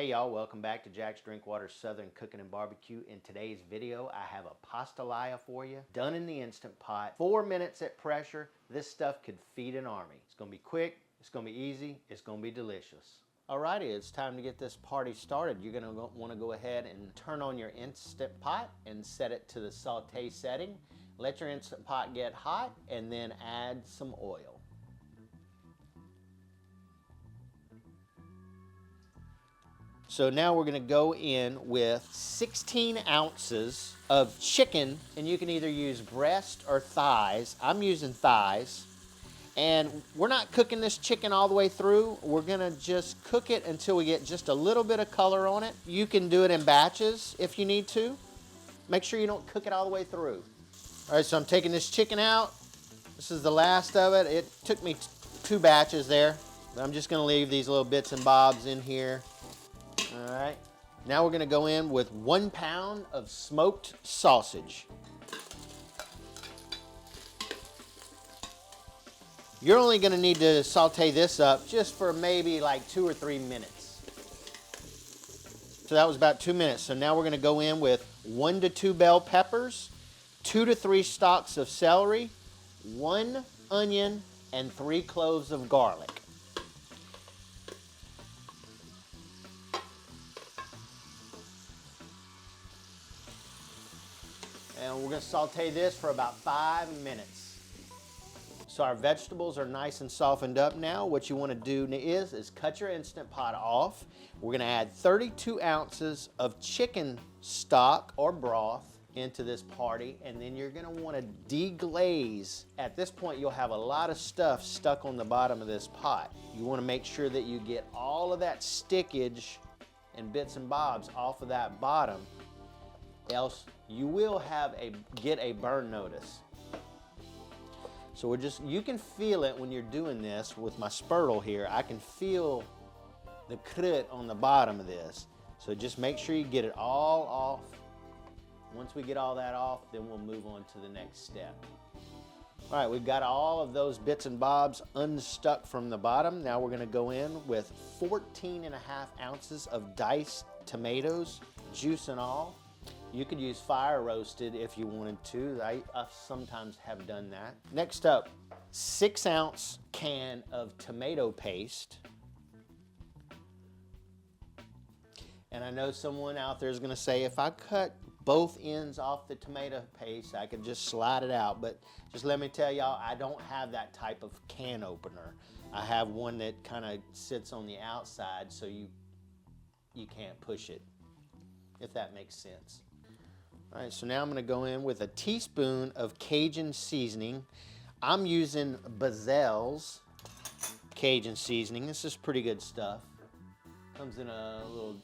Hey y'all, welcome back to Jaxx Drinkwater Southern Cooking and Barbecue. In today's video, I have a pastalaya for you, done in the Instant Pot. 4 minutes at pressure. This stuff could feed an army. It's gonna be quick, it's gonna be easy, it's gonna be delicious. Alrighty, it's time to get this party started. You're gonna wanna go ahead and turn on your Instant Pot and set it to the saute setting. Let your Instant Pot get hot and then add some oil. So now we're gonna go in with 16 ounces of chicken, and you can either use breast or thighs. I'm using thighs. And we're not cooking this chicken all the way through. We're gonna just cook it until we get just a little bit of color on it. You can do it in batches if you need to. Make sure you don't cook it all the way through. All right, so I'm taking this chicken out. This is the last of it. It took me 2 batches there, but I'm just gonna leave these little bits and bobs in here. All right, now we're gonna go in with 1 pound of smoked sausage. You're only gonna need to saute this up just for maybe like 2 or 3 minutes. So that was about 2 minutes. So now we're gonna go in with 1 to 2 bell peppers, 2 to 3 stalks of celery, 1 onion, and 3 cloves of garlic. And we're gonna saute this for about 5 minutes. So our vegetables are nice and softened up now. What you wanna do is cut your Instant Pot off. We're gonna add 32 ounces of chicken stock or broth into this party, and then you're gonna wanna deglaze. At this point, you'll have a lot of stuff stuck on the bottom of this pot. You wanna make sure that you get all of that stickage and bits and bobs off of that bottom, else you will get a burn notice. So you can feel it when you're doing this with my spurtle here. I can feel the crit on the bottom of this. So just make sure you get it all off. Once we get all that off, then we'll move on to the next step. All right, we've got all of those bits and bobs unstuck from the bottom. Now we're gonna go in with 14.5 ounces of diced tomatoes, juice and all. You could use fire roasted if you wanted to. I sometimes have done that. Next up, 6 ounce can of tomato paste. And I know someone out there is gonna say, if I cut both ends off the tomato paste, I could just slide it out. But just let me tell y'all, I don't have that type of can opener. I have one that kind of sits on the outside so you can't push it, if that makes sense. All right, so now I'm gonna go in with a teaspoon of Cajun seasoning. I'm using Bazel's Cajun seasoning. This is pretty good stuff. Comes in a little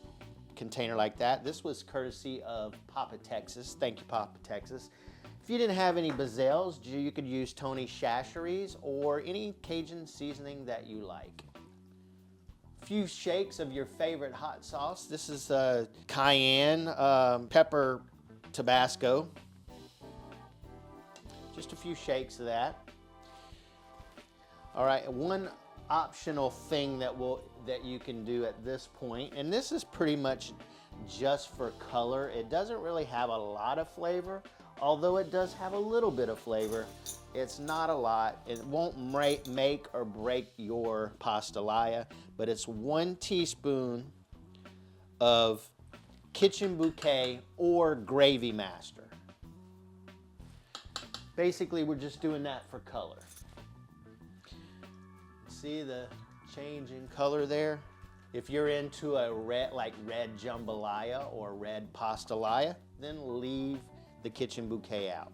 container like that. This was courtesy of Papa Texas. Thank you, Papa Texas. If you didn't have any Bazel's, you could use Tony Chachere's or any Cajun seasoning that you like. A few shakes of your favorite hot sauce. This is cayenne pepper Tabasco. Just a few shakes of that. All right, one optional thing that you can do at this point, and this is pretty much just for color. It doesn't really have a lot of flavor, although it does have a little bit of flavor. It's not a lot. It won't make or break your pastalaya, but it's 1 teaspoon of Kitchen Bouquet or Gravy Master. Basically, we're just doing that for color. See the change in color there? If you're into a red jambalaya or red pastalaya, then leave the Kitchen Bouquet out.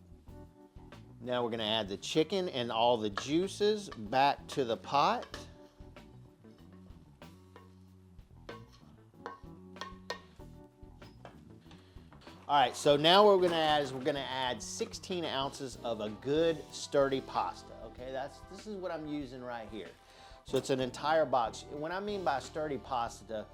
Now we're gonna add the chicken and all the juices back to the pot. All right, so now what we're gonna add 16 ounces of a good sturdy pasta. Okay, this is what I'm using right here. So it's an entire box. What I mean by sturdy pasta,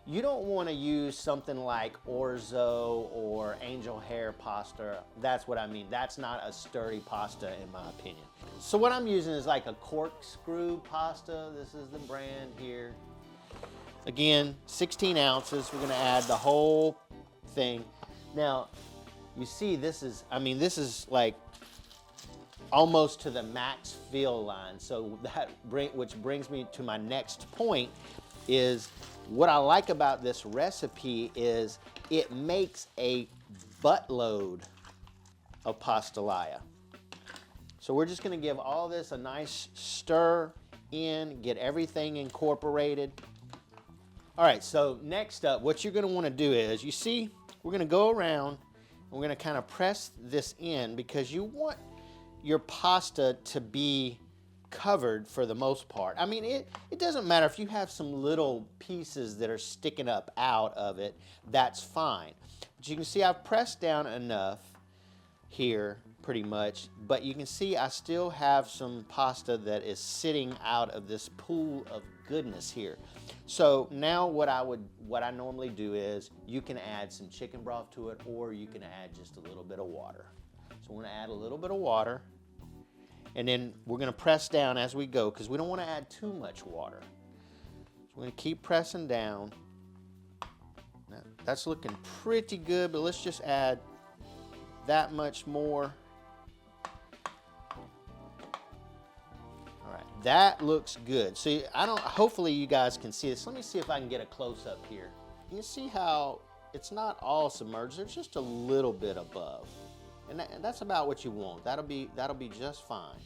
you don't want to use something like orzo or angel hair pasta. That's what I mean. That's not a sturdy pasta in my opinion. So what I'm using is like a corkscrew pasta. This is the brand here. Again, 16 ounces. We're gonna add the whole thing. Now, you see this is, I mean, this is like almost to the max fill line. So which brings me to my next point is what I like about this recipe is it makes a buttload of pastalaya. So we're just gonna give all this a nice stir in, get everything incorporated. All right, so next up, what you're gonna wanna do is, you see, we're gonna go around and we're gonna kind of press this in because you want your pasta to be covered for the most part. I mean, it doesn't matter if you have some little pieces that are sticking up out of it, that's fine. But you can see I've pressed down enough here pretty much, but you can see I still have some pasta that is sitting out of this pool of goodness here. So now what I normally do is you can add some chicken broth to it, or you can add just a little bit of water. So we're gonna add a little bit of water, and then we're gonna press down as we go because we don't wanna add too much water. So we're gonna keep pressing down. Now, that's looking pretty good, but let's just add that much more. All right, that looks good. See, hopefully you guys can see this. Let me see if I can get a close up here. You see how it's not all submerged, there's just a little bit above. And that's about what you want. That'll be just fine.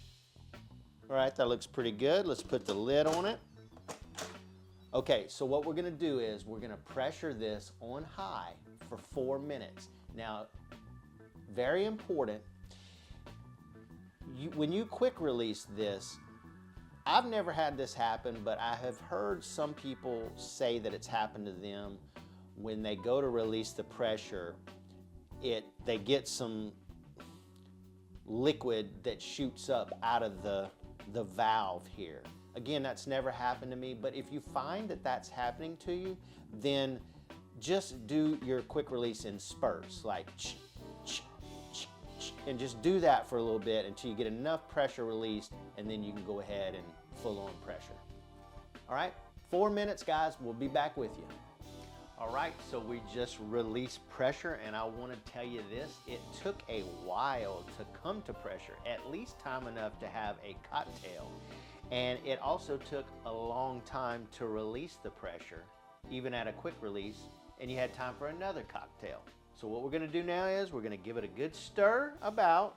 All right, that looks pretty good. Let's put the lid on it. Okay, so what we're gonna do is we're gonna pressure this on high for 4 minutes. Now, very important, when you quick release this, I've never had this happen, but I have heard some people say that it's happened to them when they go to release the pressure, they get some liquid that shoots up out of the valve here. Again, that's never happened to me, but if you find that that's happening to you, then just do your quick release in spurts, like and just do that for a little bit until you get enough pressure released, and then you can go ahead and full on pressure. All right, 4 minutes, guys, we'll be back with you. All right, so we just released pressure, and I want to tell you this, it took a while to come to pressure, at least time enough to have a cocktail. And it also took a long time to release the pressure, even at a quick release, and you had time for another cocktail. So what we're gonna do now is we're gonna give it a good stir about,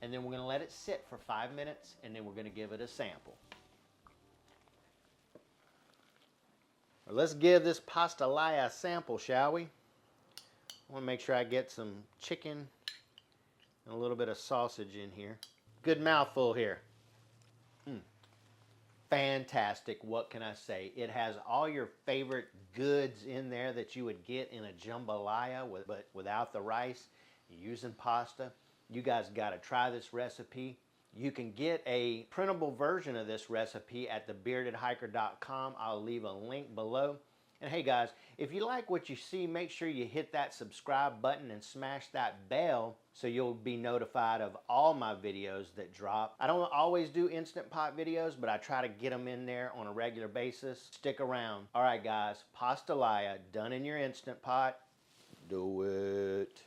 and then we're gonna let it sit for 5 minutes, and then we're gonna give it a sample. Let's give this pastalaya a sample, shall we? I want to make sure I get some chicken and a little bit of sausage in here. Good mouthful here. Fantastic, what can I say? It has all your favorite goods in there that you would get in a jambalaya, but without the rice, you're using pasta. You guys got to try this recipe. You can get a printable version of this recipe at thebeardedhiker.com. I'll leave a link below. And hey guys, if you like what you see, make sure you hit that subscribe button and smash that bell so you'll be notified of all my videos that drop. I don't always do Instant Pot videos, but I try to get them in there on a regular basis. Stick around. All right guys, pastalaya done in your Instant Pot. Do it.